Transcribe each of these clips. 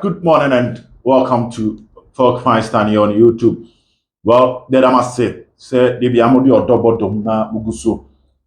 good morning and welcome to Talk Fine Stanley on YouTube. Well, then I must say, the Amodi or Double Domna Mugusu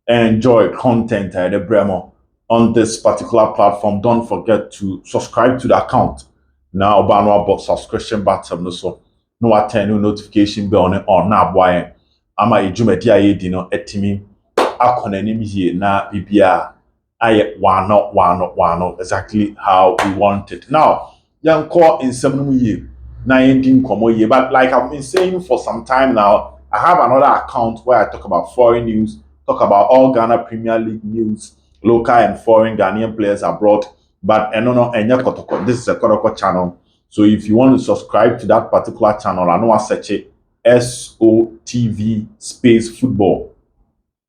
enjoy content at the Bremo on this particular platform. Don't forget to subscribe to the account. Now, about box subscription button, so no attend no notification bell on now. Why? I'm a Jumetia Edino etimi akonanim here na bibia I one exactly how we want it. Now, young call in some year, 19 year, but like I've been saying for some time now, I have another account where I talk about foreign news, talk about all Ghana Premier League news, local and foreign Ghanaian players abroad. But Asante Kotoko, this is a Kotoko channel. So if you want to subscribe to that particular channel, I know I search it SOTV space football.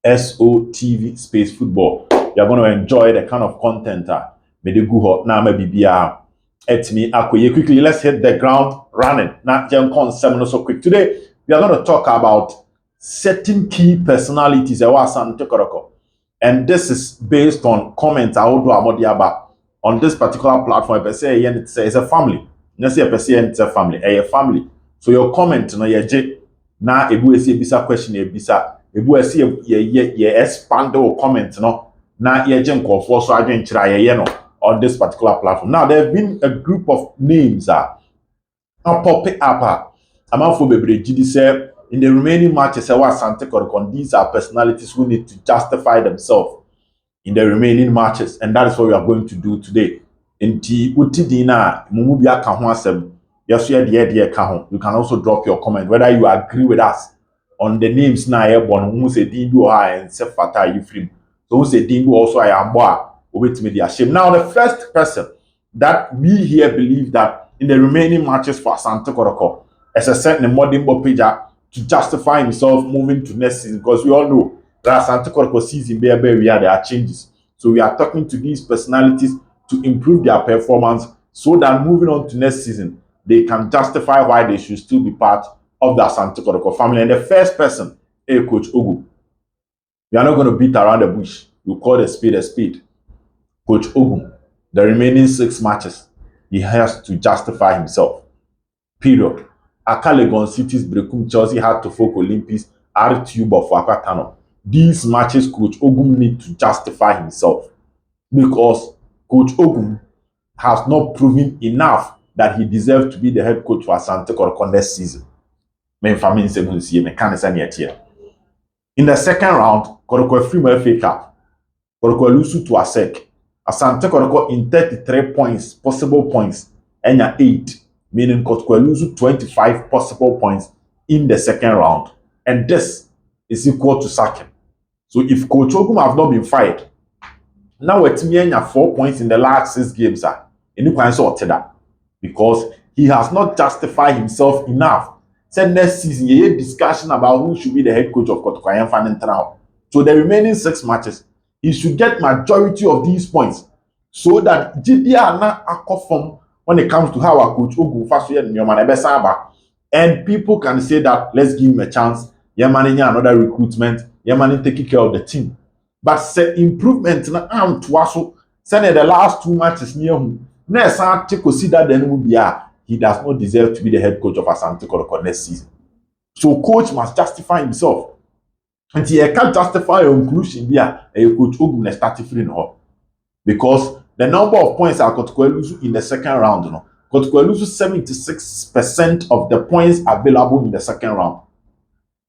SOTV space football. You're going to enjoy the kind of content maybe go now maybe at me quickly. Let's hit the ground running. Not just so quick. Today we are going to talk about certain key personalities Asante Kotoko. And this is based on comments I will do on this particular platform. If I say it's a family. Let's say it's a family. A family. So your comment no ye na ebu esi ebisa question ebisa ebu esi ye expand or comment no na ye je nkofo so adwen kira ye no on this particular platform. Now there have been a group of names popping up amafo bebre gidi say in the remaining matches Asante Kotoko, these are personalities who need to justify themselves in the remaining matches, and that is what we are going to do today. Inti utidina mumubia ka ho asem. Yes, you can also drop your comment whether you agree with us on the names na airborne who say Dimbu and Sefata Yifrim. So who say Dimbu also I am with me the shame. Now the first person that we here believe that in the remaining matches for Asante Kotoko as a certain Modimbo Pija to justify himself moving to next season, because we all know that Asante Kotoko season where there are changes. So we are talking to these personalities to improve their performance so that moving on to next season they can justify why they should still be part of the Asante Kotoko family. And the first person, Coach Ogu. We are not going to beat around the bush. We call a spade a spade. Coach Ogu, the remaining 6 matches, he has to justify himself. Period. Akalegon City's Brekum Chelsea had to folk Olympics, R-Tube for Akatano. These matches, Coach Ogu need to justify himself because Coach Ogu has not proven enough that he deserves to be the head coach for Asante Kotoko next season. In the second round, Kotoko free FA Cup. Kotoko lose to ASEC. Asante Kotoko in 33 points, possible points, and 8, meaning Kotoko lose 25 possible points in the second round. And this is equal to sacking. So if Coach Ogu have not been fired, now we're 4 points in the last 6 games. Because he has not justified himself enough. Said next season, you discussion about who should be the head coach of Kotoko. So the remaining 6 matches, he should get majority of these points so that GDR na akofom when it comes to how our coach Ogu Fasu and people can say that let's give him a chance. Managing another recruitment, managing taking care of the team. But say improvement na am to send the last 2 matches near him. Next, he does not deserve to be the head coach of Asante Kotoko next season. So coach must justify himself. And he can't justify your inclusion there. Coach Ogun started free now. Because the number of points that Kotoko lose in the second round, Kotoko lose 76% of the points available in the second round.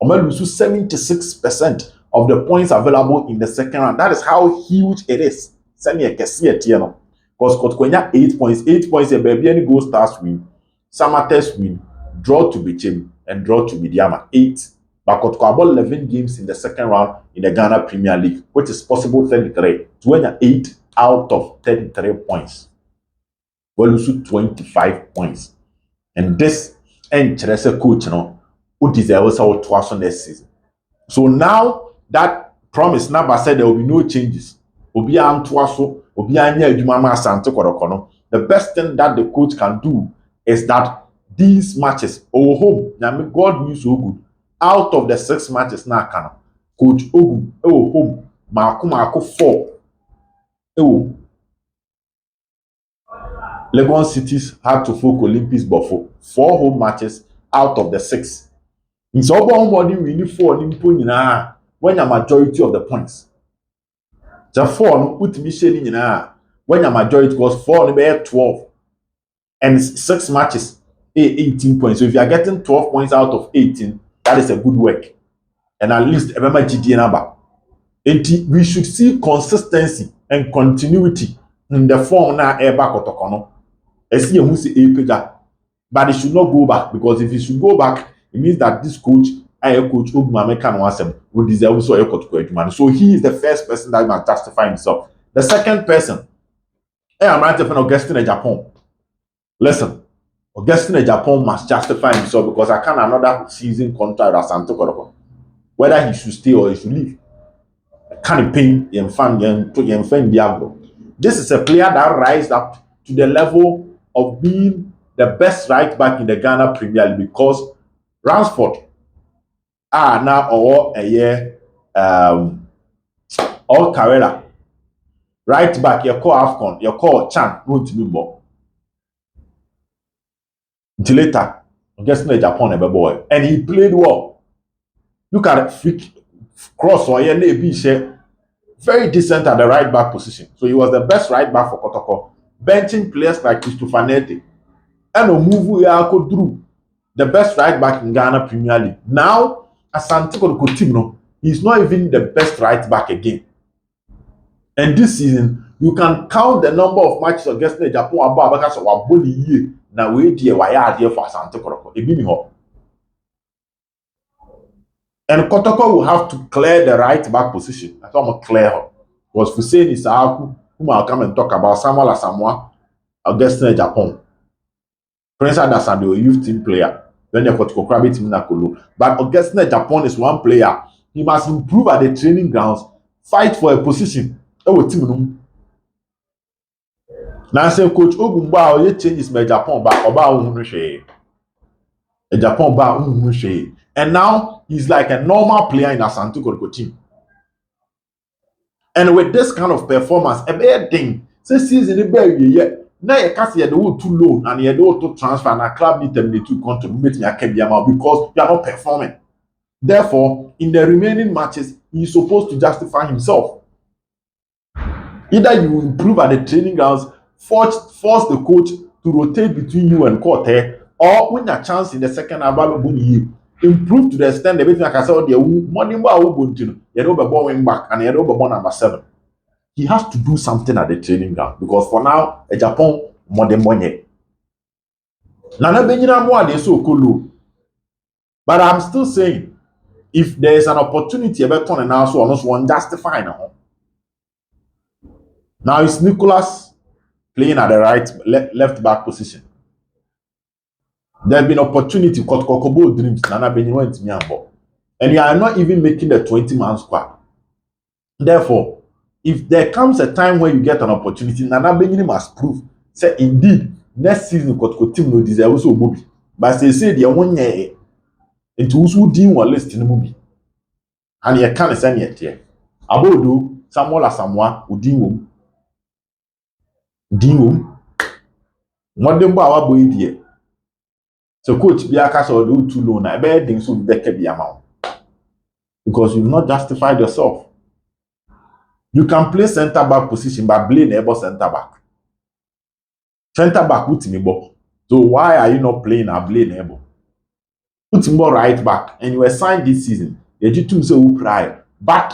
Omo lose 76% of the points available in the second round. That is how huge it is. Send me a Kesiet, because Kotoko 8 points. 8 points, a baby any goal stars win, Samates win, draw to Bichim, and draw to Midiama. 8. But Kotoko about 11 games in the second round in the Ghana Premier League, which is possible 33. 28 out of 33 points. Well, lose 25 points. And this Chelsea coach, who deserves our twice on this season. So now that promise number said there will be no changes. The best thing that the coach can do is that these matches, home, God news so good. Out of the 6 matches now, Coach Ogu, home, Marco 4. Legon Cities had to folk Olympics but for 4 home matches out of the 6. In so body we need 4 nyinaa when a majority of the points. The 4 no put me share nyinaa when a majority was 4 no be 12 and 6 matches 18 points. So if you are getting 12 points out of 18, that is a good work. And at least remember GDA number. We should see consistency and continuity in the form na eba Kotoko no. Esi ehun si epeja, but it should not go back, because if it should go back, it means that this coach, coach Ogumameka Nwasem, will deserve also Kotoko Edumani. So he is the first person that must justify himself. The second person, I'm right of Augustine Japan. Listen, Augustine Japan must justify himself, because I can't another season contract as Asante Kotoko, whether he should stay or he should leave. Can pay Diablo. This is a player that rised up to the level of being the best right back in the Ghana Premier League, because Ransford now or a year or Carrera right back, your call AFCON, your call Chan, won't be more. Until later, I'm guessing Japan a boy, and he played well. Look at it, freak cross or very decent at the right back position. So he was the best right back for Kotoko, benching players like Christopher Nete. And Omuvu Yako Drew, the best right back in Ghana Premier League. Now, Asante Kotoko team, no, he's not even the best right back again. And this season, you can count the number of matches against the Japan about because of our body year. Now we dear why are here for Asante Kotoko. It means and Kotoko will have to clear the right back position. I thought I'm clear her. Because Hussein Isaaku, whom I'll come and talk about, Samuel Asamoah, Augustine Japan. Prince Adasande, a youth team player. Then you Kotoko Krabi team Nakolo. But Augustine Japan is one player. He must improve at the training grounds, fight for a position. Oh, team. Now, say Coach Ogumba, you changes my Japan back about a Japan back. And now he's like a normal player in Asante Kotoko team. And with this kind of performance, a bad thing, say season in the now you can't see the too low and you don't to transfer and a club need them to contribute in Akebia because you are not performing. Therefore, in the remaining matches, he's supposed to justify himself. Either you improve at the training grounds, force the coach to rotate between you and Korte, or win a chance in the second half, improve to the extent that everything like I said, the money will go to you know, wing back and you know, number 7. He has to do something at the training ground, because for now, a Japan more than money. Nana Benina more than so cool. But I'm still saying, if there is an opportunity, about turn and also almost one justify now. Now it's Nicholas playing at the left back position. There's been opportunity Kokobo dreams, Nana Benina went to Nyambo. And you are not even making the 20-man squad. Therefore, if there comes a time where you get an opportunity, Nana Benini must prove, say indeed, next season Kotoko team no deserve also Bobby. But they say they 1 year into who deem one list in the movie. And you can't send yet here. Abodo, Samuel Asamoah, Udinwom. What them our boy dear. So coach Biakas or do too low now, bad things will be the amount. Because you've not justified yourself. You can play center back position by playing able center back. Center back with me, so why are you not playing a blame able? Put him right back, and you were signed this season. You did two so cry back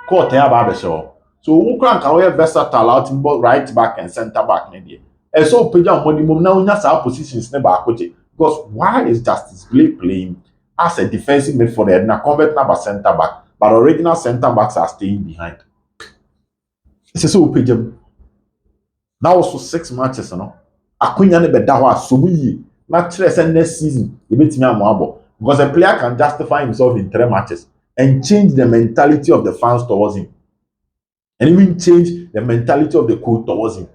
court here show. So who can we versatile out him right back and center back maybe. And so Peja money now our positions never coach. Because why is Justice Blay playing as a defensive midfielder and a convert number center back, but original center backs are staying behind? It's so Peja. Now also 6 matches, no. Akunya ne beda ho asomu yi. Na kire say next season, e betimi amoabo. Because a player can justify himself in 3 matches and change the mentality of the fans towards him. And even change the mentality of the coach towards him.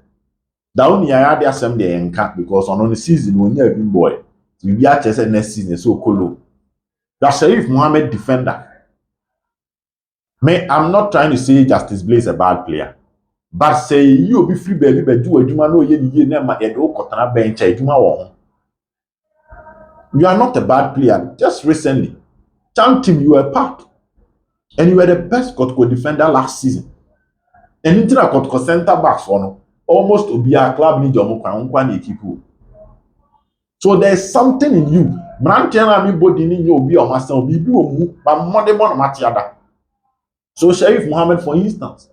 That only I had some there and can't, because on the season when you're a big boy, you be at next season so cool. That Sharif Mohammed defender. I'm not trying to say Justice Blay is a bad player. But say you be free baby be do adwuma no ye ni na ma ye do kotana bench adwuma wo ho. You are not a bad player. Just recently, Champ team you were part and you were the best Kotoko defender last season. And into a Kotoko center backs for no almost to be a club need your mukwa people. So there's something in you. Branchana mi body ni you be on master be mu but more than one matiada. So Sheriff Mohammed, for instance,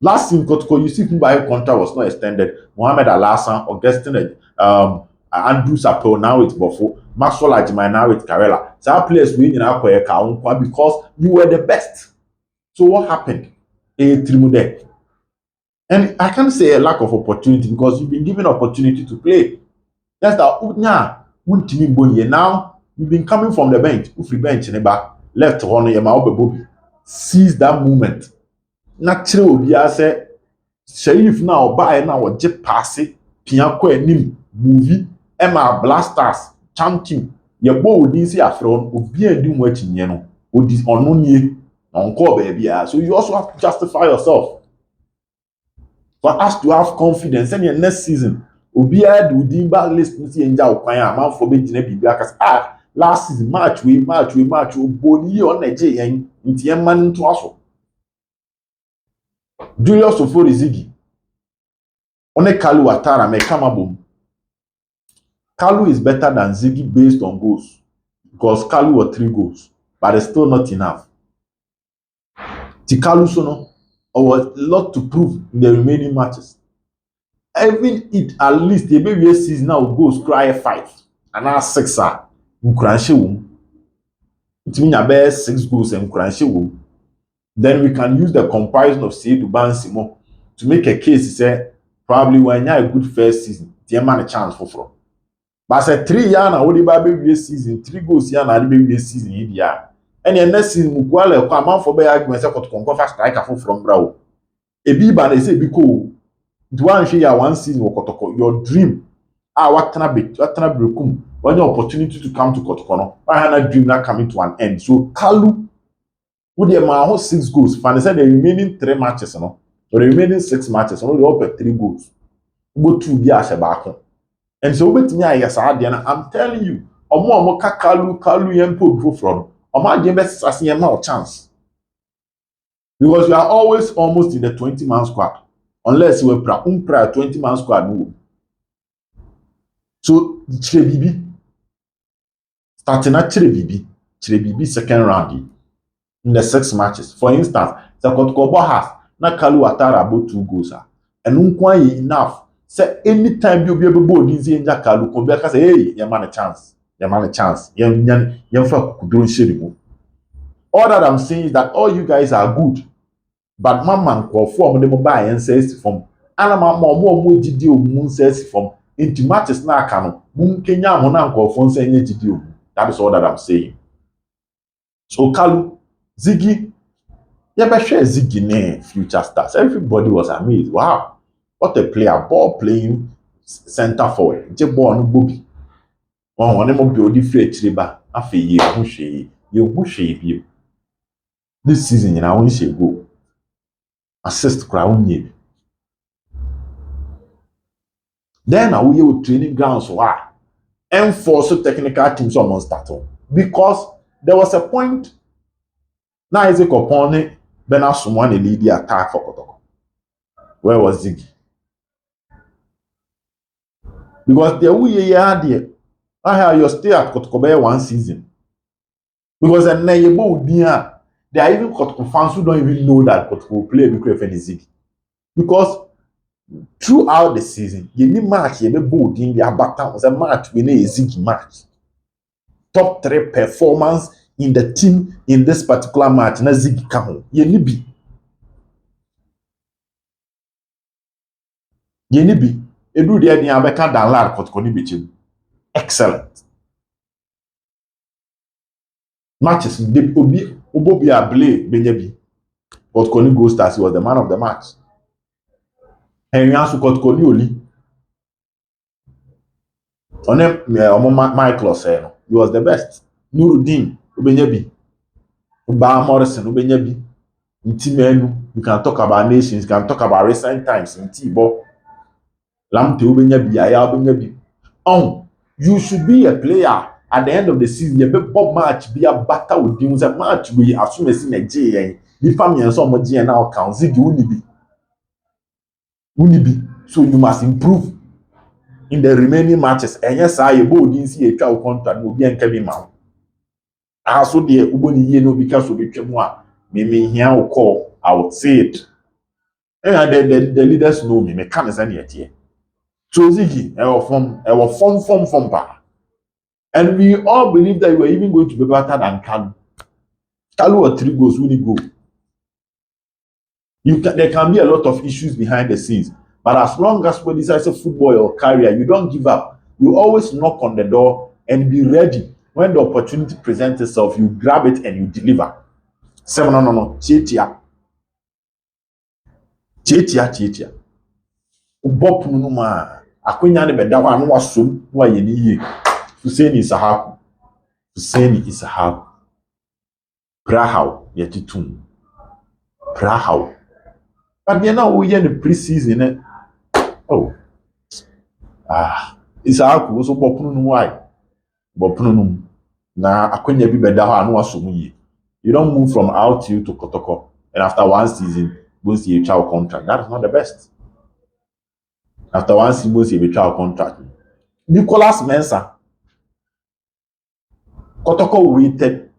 last season Kotoko you see by contract was not extended. Mohammed Alasan, Augustine, Andrew Sapel, now it's Bofo, Maxwell Ajimai, now it's Karela. So our players win in our because you were the best. So what happened? And I can't say a lack of opportunity because you've been given opportunity to play. That's the now you've been coming from the bench, free bench left on your seize that moment. Natural will be as a Sheriff now buy now or jet pass it, Pianco nim movie, Emma Blasters, chanting. Your boy would see a throne will be a doing what in yeno, with this unknown on call baby. So you also have to justify yourself. For us to have confidence, and your next season will be a do dimba list to see and man for me because last season March, boni on a J and man to us. Julius Ofori Ziggy. One Kalu Atara me Kamabum. Kalu is better than Ziggy based on goals. Because Kalu were 3 goals. But it's still not enough. Tikalu Sono was a lot to prove in the remaining matches. Even it at least the baby season now goes cry 5. And now 6 are Ukranshe. It means about 6 goals and Ukranshe. Then we can use the comparison of Seydou Bansimo to make a case. Say probably when you have a good first season, the man a chance for. But say 3 years now, only baby season, 3 goals here now, baby season in the year. And the next season, Mukwale come out for by argument say Kotoko first striker from Bravo. Ebiba they say because the one share one season with Kotoko, your dream. What can be when your opportunity to come to Kotoko no, why dream not coming to an end. So Kalu with the amount 6 goals, and they said the remaining 3 matches, no, the remaining 6 matches, only they all 3 goals. Go 2 be as a back. And so with me, I'm telling you, Omo Kalu Yempo go from Oma James as a chance. Because you are always almost in the 20-man squad, unless you were 20-man squad. No. So Chirebibi starting at Chirebibi second round. In the 6 matches. For instance, the Kotoko has na Kalu Atara about 2 goals. And unkwaye enough. Say anytime you be able to do this, Kalu come back and say, hey, you man a chance. You man a chance. You for kudron shirimu. All that I'm saying is that all you guys are good. But my man call for them buy and says from ana ma more gidi o says from into matches na kanu. Mun Kenya mo na call for say gidi o. That is all that I'm saying. So Kalu Ziggy, share Ziggy name, future stars. Everybody was amazed. Wow, what a player! Ball playing center forward. Je ball no Bobby. One of them build the free triba. Afe ye bushe bi. This season, I won't say go. Assist crown ye. Then I will training grounds. Wow, enforce technical teams on start because there was a point. Now Isaac Opone Bernard Sumwan lead the attack for Kotoko. Where was Ziggy? Because the way you had there, I have your stay at Kotoko 1 season. Because then they are even Kotoko fans who don't even know that Kotoko will play because of Ziggy. Because throughout the season, you need match you bold in the battle was a match we need a Ziggy match. Top 3 performance in the team in this particular match. Na Ziggy come. You need be. Edu de ni abeka dan lar Kotoko ni bechi. Excellent. Matches de obi able benyebi. Kotoko ni Gold Stars was the man of the match. Henry Ansu Kotoko ni oli. Onem Michael say he was the best. Nuruddin Ubenyebi. Uba Morrison Ubenyebi. Intimenu, you can talk about nations, you can talk about recent times in Tibo. Lamte ubenya bi, aya ubenya bi. You should be a player at the end of the season. You be bob match be a battle with you. A match we assume as in a J. The family and some G and now count. Ziggy Unibi. So you must improve in the remaining matches. And yes, I didn't see a child contract will be and Kevin Mount. Also, the Uboni ye no because of the moi. Maybe here will call, I would say it. And the leaders know me, me can't send it here. So Ziggy, I was from bar. And we all believe that we were even going to be better than Kalu. Kalu or 3 goals really go. There can be a lot of issues behind the scenes, but as long as when decide football or career, you don't give up. You always knock on the door and be ready. When the opportunity presents itself, you grab it and you deliver. Seven no. Chetia. Ubop no ma. Akwenya ne beda wa no wasom wa ye ni ye. Hussein Isahaku. Prahau yetitum. Prahau. But now we in the pre-season. Isahaku also bopunu no why. Bopunu na akwenya bi beda ho anu asom yi. You don't move from outfield to Kotoko and after one season go see a child contract. That is not the best. After one season go see a child contract. Nicholas Mensah. Kotoko waited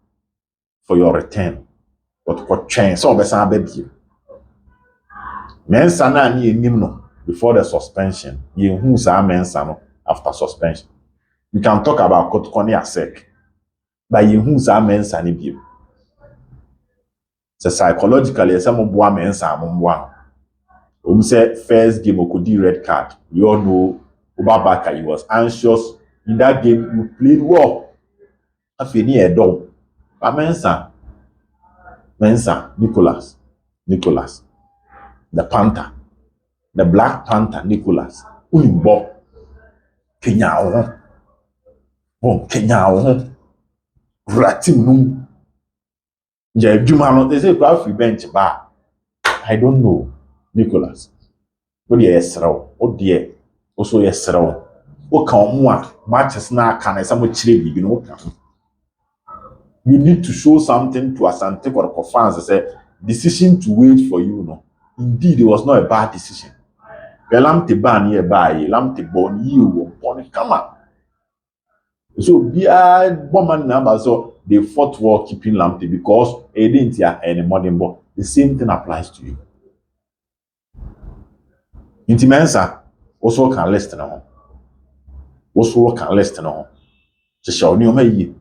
for your return. Kotoko chance so besan baby. Mensah na ni enim no before the suspension. You who sa Mensah no after suspension. You can talk about Kotoko ni asek. But you who sa Mensah ni bi. So psychologically, some boy Mensah mo say first game Okudi red card. We all know Obabaka, he was anxious. In that game, you played well. Afeni Edo. But Mensah, Nicholas. The Panther. The Black Panther, Nicholas. Uyimbo. Kenya. Ratim num. They say free bench bar. I don't know. Nicholas. What yes, oh dear. Also yes, what can one matches now can I some chili, you know? You need to show something to Asante Kotoko fans. Say decision to wait for you, no. Indeed, it was not a bad decision. The lamte ban nearby, lamte born you on come on. So be a woman number so they fought war keeping lamte because they didn't hear any modern ball. The same thing applies to you. Intimensa also can listen on. Also can listen on. Shall new may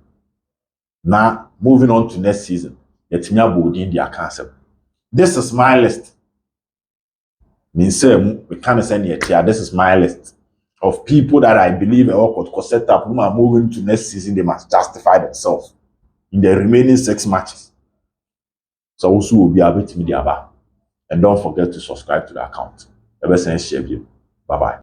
now moving on to next season. Yet me aboard in their cancer. This is my list. Means we can't send yet here. This is my list of people that I believe could set up who are moving to next season. They must justify themselves in the remaining 6 matches. So also will be able to media. And don't forget to subscribe to the account. Ever since share you. Bye bye.